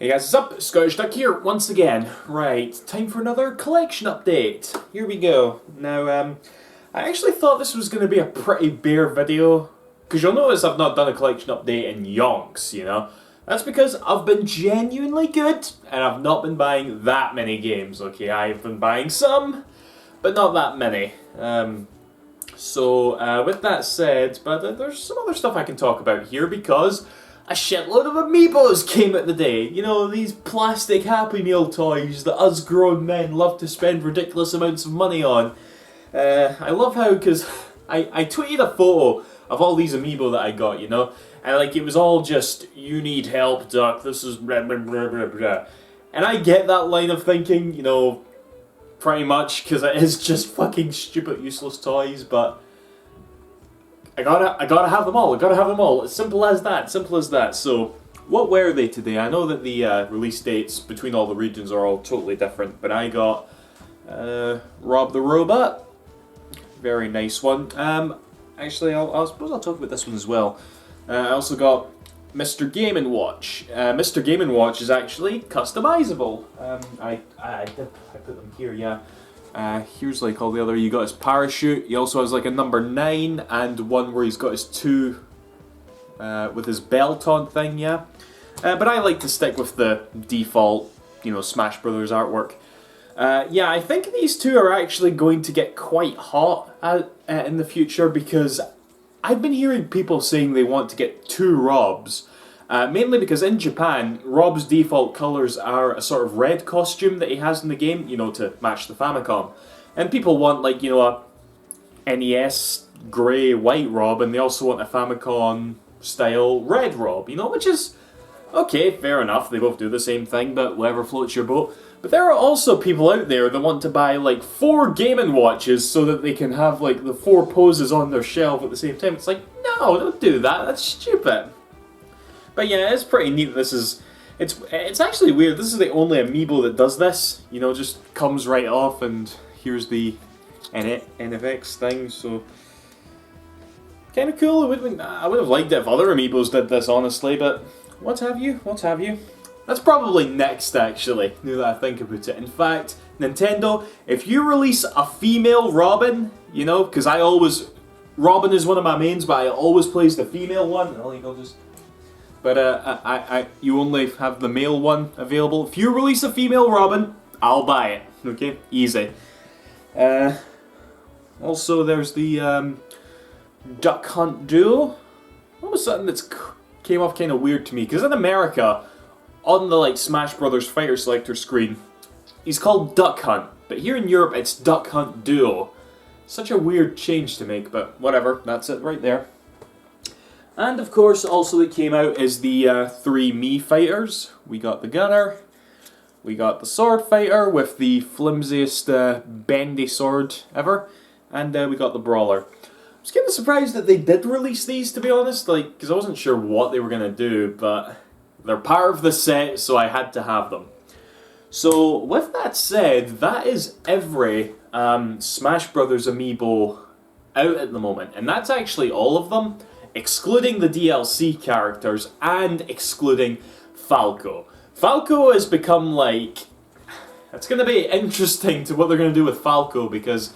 Hey guys, what's up? Scottish Duck here once again. Right, time for another collection update. Here we go. Now, I actually thought this was going to be a pretty bare video, because you'll notice I've not done a collection update in yonks, you know? That's because I've been genuinely good, and I've not been buying that many games, okay? I've been buying some, but not that many. With that said, there's some other stuff I can talk about here, because a shitload of amiibos came out today. You know, these plastic Happy Meal toys that us grown men love to spend ridiculous amounts of money on. I love how, because I tweeted a photo of all these amiibo that I got, you know? And like, it was all just, you need help, Duck, this is blah blah blah blah blah. And I get that line of thinking, you know, pretty much, because it is just fucking stupid, useless toys, but I gotta have them all. I gotta have them all. As simple as that. Simple as that. So, what were they today? I know that the release dates between all the regions are all totally different, but I got Rob the Robot. Very nice one. Actually, I suppose I'll talk about this one as well. I also got Mr. Game & Watch. Mr. Game & Watch is actually customizable. I put them here, yeah. Here's like all the other, you got his parachute, he also has like a number 9 and one where he's got his 2 with his belt on thing, yeah. But I like to stick with the default, you know, Smash Brothers artwork. Yeah, I think these two are actually going to get quite hot in the future, because I've been hearing people saying they want to get 2 Robs. Mainly because in Japan, Rob's default colours are a sort of red costume that he has in the game, you know, to match the Famicom. And people want, like, you know, a NES grey white Rob, and they also want a Famicom style red Rob, you know, which is okay, fair enough, they both do the same thing, but whatever floats your boat. But there are also people out there that want to buy like 4 Game & Watches so that they can have like the 4 poses on their shelf at the same time. It's like, no, don't do that, that's stupid. But yeah, it's pretty neat. This is, it's actually weird. This is the only amiibo that does this. You know, just comes right off, and here's the NFX thing. So kind of cool. I would have liked it if other amiibos did this, honestly. But what have you? What have you? That's probably next, actually. Now that I think about it. In fact, Nintendo, if you release a female Robin, you know, because Robin is one of my mains, but I always plays the female one. Oh, you go just. But you only have the male one available. If you release a female Robin, I'll buy it. Okay, easy. Also, there's the Duck Hunt Duo. All of a sudden, it's came off kind of weird to me, because in America, on the like Smash Brothers Fighter Selector screen, he's called Duck Hunt, but here in Europe, it's Duck Hunt Duo. Such a weird change to make, but whatever. That's it right there. And of course, also that came out is the 3 Mii fighters. We got the Gunner, we got the Sword Fighter with the flimsiest bendy sword ever, and we got the Brawler. I was kind of surprised that they did release these, to be honest, like, because I wasn't sure what they were going to do, but they're part of the set, so I had to have them. So, with that said, that is every Smash Brothers amiibo out at the moment, and that's actually all of them, excluding the DLC characters and excluding Falco. Falco has become like... It's going to be interesting to what they're going to do with Falco, because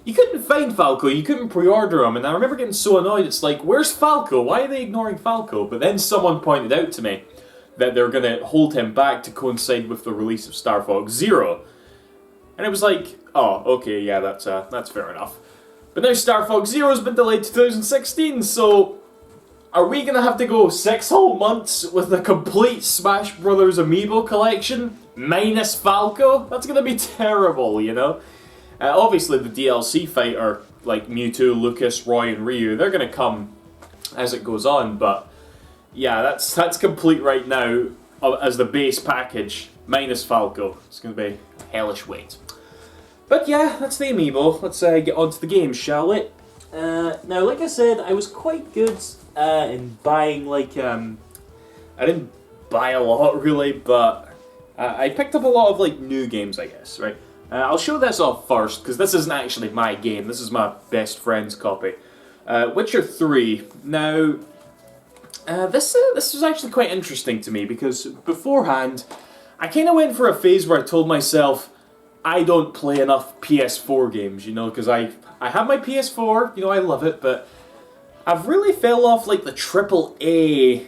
you couldn't find Falco, you couldn't pre-order him, and I remember getting so annoyed, it's like, where's Falco? Why are they ignoring Falco? But then someone pointed out to me that they're going to hold him back to coincide with the release of Star Fox Zero. And it was like, oh, okay, yeah, that's fair enough. But now Star Fox Zero has been delayed to 2016, so are we going to have to go 6 whole months with a complete Smash Brothers amiibo collection minus Falco? That's going to be terrible, you know? Obviously the DLC fighter, like Mewtwo, Lucas, Roy and Ryu, they're going to come as it goes on, but yeah, that's complete right now as the base package minus Falco. It's going to be a hellish wait. But yeah, that's the amiibo. Let's get on to the game, shall we? Now, like I said, I was quite good in buying, like, I didn't buy a lot, really, but I picked up a lot of, like, new games, I guess, right? I'll show this off first, because this isn't actually my game. This is my best friend's copy. Witcher 3. Now, This was actually quite interesting to me because beforehand, I kind of went for a phase where I told myself I don't play enough PS4 games, you know, because I have my PS4, you know, I love it, but I've really fell off like the AAA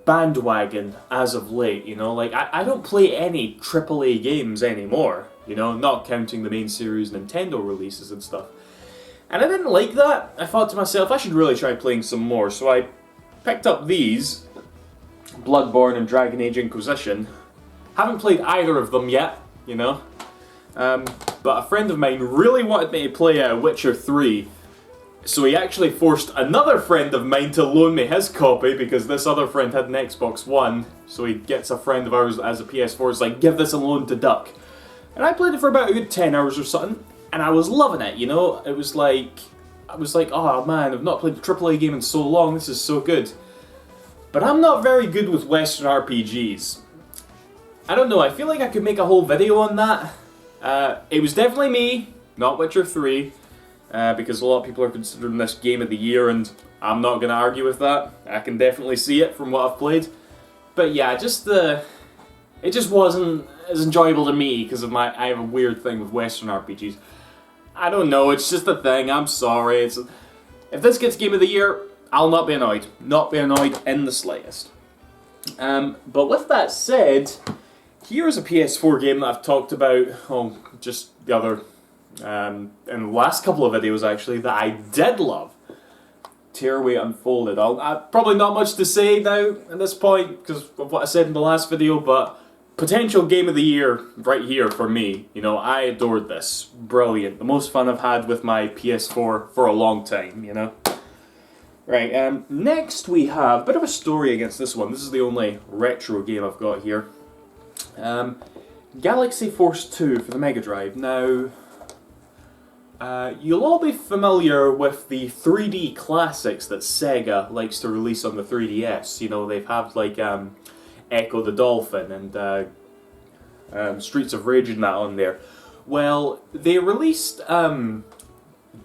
bandwagon as of late, you know, like I don't play any AAA games anymore, you know, not counting the main series Nintendo releases and stuff. And I didn't like that. I thought to myself, I should really try playing some more, so I picked up these, Bloodborne and Dragon Age Inquisition. Haven't played either of them yet, you know, but a friend of mine really wanted me to play Witcher 3, so he actually forced another friend of mine to loan me his copy because this other friend had an Xbox One, so he gets a friend of ours as a PS4, it's like, give this a loan to Duck. And I played it for about a good 10 hours or something, and I was loving it, you know, I was like, oh man, I've not played a AAA game in so long, this is so good. But I'm not very good with Western RPGs. I don't know, I feel like I could make a whole video on that. It was definitely me, not Witcher 3. Because a lot of people are considering this game of the year, and I'm not going to argue with that. I can definitely see it from what I've played. But yeah, it just wasn't as enjoyable to me because of I have a weird thing with Western RPGs. I don't know, it's just a thing, I'm sorry. If this gets game of the year, I'll not be annoyed. Not be annoyed in the slightest. But with that said, here's a PS4 game that I've talked about, just the other... in the last couple of videos actually, that I did love. Tearaway Unfolded. Probably not much to say now at this point because of what I said in the last video, but potential game of the year right here for me. You know, I adored this. Brilliant. The most fun I've had with my PS4 for a long time, you know. Right, next we have a bit of a story against this one. This is the only retro game I've got here. Galaxy Force 2 for the Mega Drive. Now... you'll all be familiar with the 3D classics that Sega likes to release on the 3DS. You know, they've had like Echo the Dolphin and Streets of Rage and that on there. Well, they released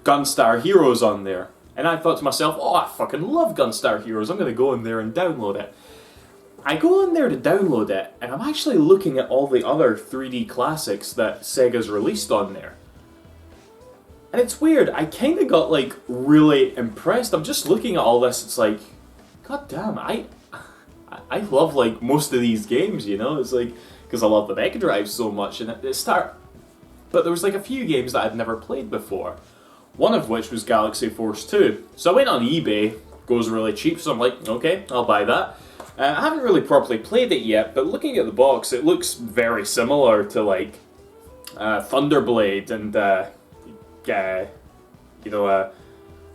Gunstar Heroes on there. And I thought to myself, oh, I fucking love Gunstar Heroes, I'm going to go in there and download it. I go in there to download it, and I'm actually looking at all the other 3D classics that Sega's released on there. And it's weird, I kind of got like really impressed. I'm just looking at all this, it's like, god damn, I love like most of these games, you know? It's like, because I love the Mega Drive so much, and but there was like a few games that I'd never played before. One of which was Galaxy Force 2. So I went on eBay, goes really cheap, so I'm like, okay, I'll buy that. I haven't really properly played it yet, but looking at the box, it looks very similar to like Thunderblade and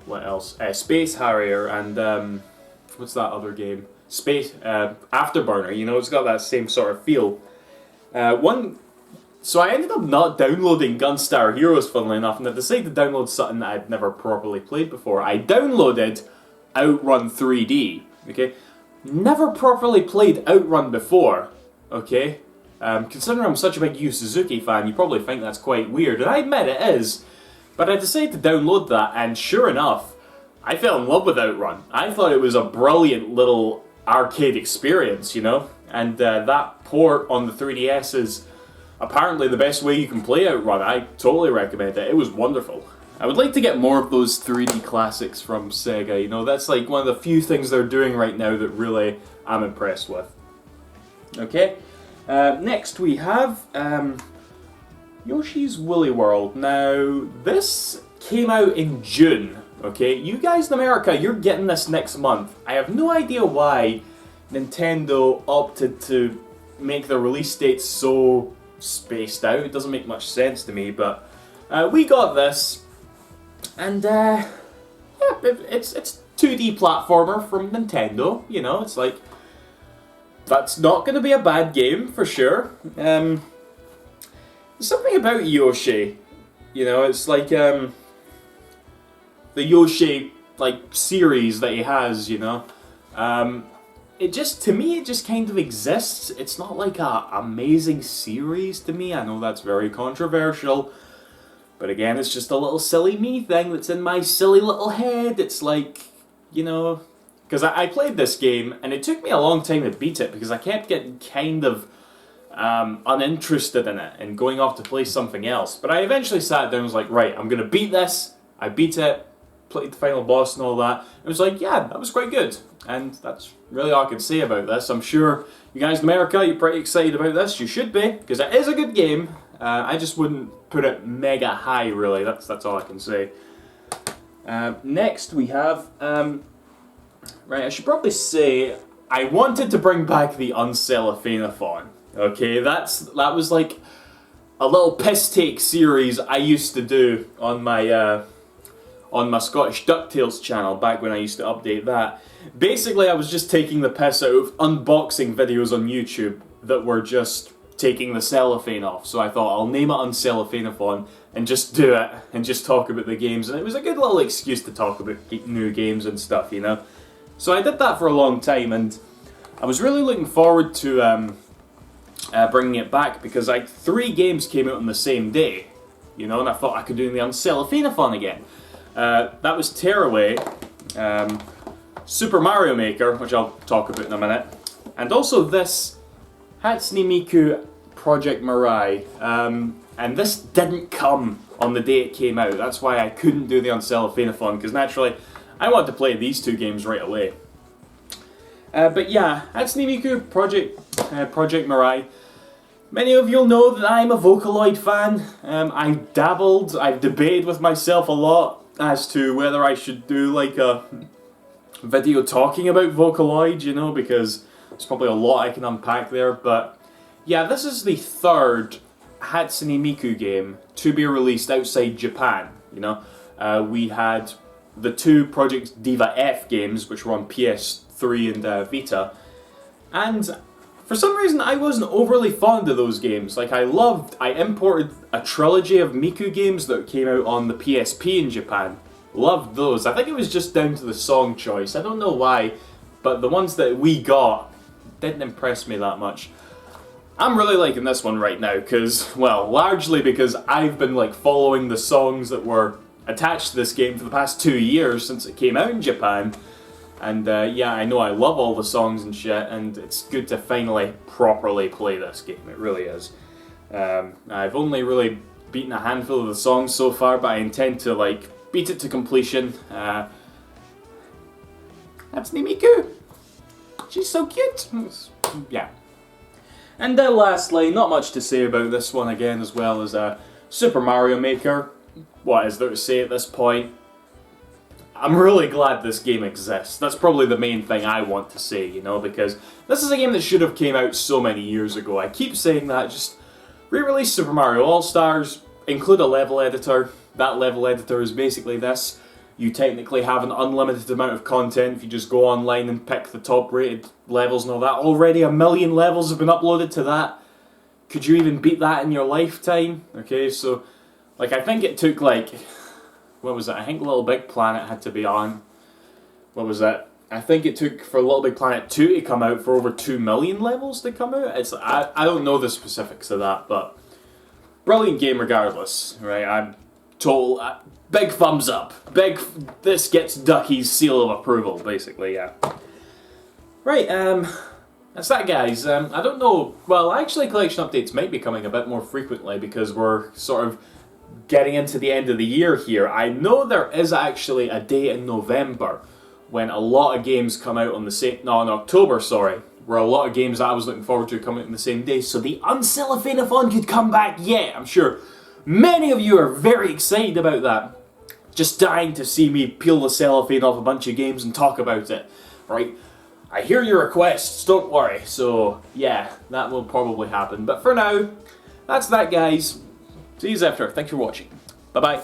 what else? Space Harrier and what's that other game? Afterburner. You know, it's got that same sort of feel. So I ended up not downloading Gunstar Heroes, funnily enough, and I decided to download something that I'd never properly played before. I downloaded Outrun 3D. Okay, never properly played Outrun before. Okay, considering I'm such a big Yu Suzuki fan, you probably think that's quite weird, and I admit it is. But I decided to download that, and sure enough, I fell in love with Outrun. I thought it was a brilliant little arcade experience, you know? And that port on the 3DS is apparently the best way you can play Outrun. I totally recommend it. It was wonderful. I would like to get more of those 3D classics from Sega, you know? That's like one of the few things they're doing right now that really I'm impressed with. Okay, next we have... Yoshi's Woolly World. Now, this came out in June, okay? You guys in America, you're getting this next month. I have no idea why Nintendo opted to make the release date so spaced out. It doesn't make much sense to me, but we got this. And, yeah, it's 2D platformer from Nintendo, you know? It's like, that's not going to be a bad game, for sure. There's something about Yoshi, you know, it's like, the Yoshi, like, series that he has, you know, to me, it just kind of exists. It's not like a amazing series to me. I know that's very controversial, but again, it's just a little silly me thing that's in my silly little head. It's like, you know, because I played this game and it took me a long time to beat it because I kept getting kind of uninterested in it and going off to play something else. But I eventually sat down and was like, right, I'm going to beat this. I beat it, played the final boss and all that. It was like, yeah, that was quite good. And that's really all I can say about this. I'm sure you guys in America, you're pretty excited about this. You should be, because it is a good game. I just wouldn't put it mega high, really. That's all I can say. Next we have, right, I should probably say, I wanted to bring back the Uncellophane-a-thon. Okay, that was like a little piss take series I used to do on my Scottish DuckTales channel back when I used to update that. Basically, I was just taking the piss out of unboxing videos on YouTube that were just taking the cellophane off. So I thought I'll name it Uncellophane-a-thon and just do it and just talk about the games. And it was a good little excuse to talk about new games and stuff, you know. So I did that for a long time, and I was really looking forward to bringing it back because 3 games came out on the same day, you know, and I thought I could do the Uncellophane-a-thon again. That was Tearaway, Super Mario Maker, which I'll talk about in a minute, and also this Hatsune Miku Project Mirai, and this didn't come on the day it came out. That's why I couldn't do the Uncellophane-a-thon, because naturally I wanted to play these 2 games right away. But yeah, Hatsune Miku Project Mirai. Many of you'll know that I'm a Vocaloid fan. I've debated with myself a lot as to whether I should do like a video talking about Vocaloid, you know, because there's probably a lot I can unpack there. But yeah, this is the 3rd Hatsune Miku game to be released outside Japan, you know. We had the 2 Project Diva F games, which were on PS3 and Vita, and for some reason I wasn't overly fond of those games. Like, I imported a trilogy of Miku games that came out on the PSP in Japan. Loved those. I think it was just down to the song choice. I don't know why, but the ones that we got didn't impress me that much. I'm really liking this one right now because, well, largely because I've been like following the songs that were attached to this game for the past 2 years since it came out in Japan. And yeah, I know I love all the songs and shit, and it's good to finally properly play this game. It really is. I've only really beaten a handful of the songs so far, but I intend to like beat it to completion. That's Miku. She's so cute. Yeah. And then lastly, not much to say about this one again, as well as Super Mario Maker. What is there to say at this point? I'm really glad this game exists. That's probably the main thing I want to say, you know, because this is a game that should have came out so many years ago. I keep saying that, just re-release Super Mario All-Stars, include a level editor. That level editor is basically this. You technically have an unlimited amount of content if you just go online and pick the top rated levels and all that. Already 1 million levels have been uploaded to that. Could you even beat that in your lifetime? Okay, so, like, I think it took, like, what was it? I think Little Big Planet had to be on. What was it? I think it took for Little Big Planet 2 to come out for over 2 million levels to come out. I don't know the specifics of that, but brilliant game regardless, right? I'm total big thumbs up. This gets Ducky's seal of approval, basically, yeah. Right, that's that, guys. I don't know. Well, actually, collection updates might be coming a bit more frequently because we're sort of getting into the end of the year here. I know there is actually a day in November when a lot of games come out on the same... No, in October, sorry. Where a lot of games that I was looking forward to come out on the same day. So the Uncellophane-a-thon could come back yet. I'm sure many of you are very excited about that. Just dying to see me peel the cellophane off a bunch of games and talk about it. Right? I hear your requests, don't worry. So, yeah, that will probably happen. But for now, that's that, guys. See you after. Thanks for watching. Bye-bye.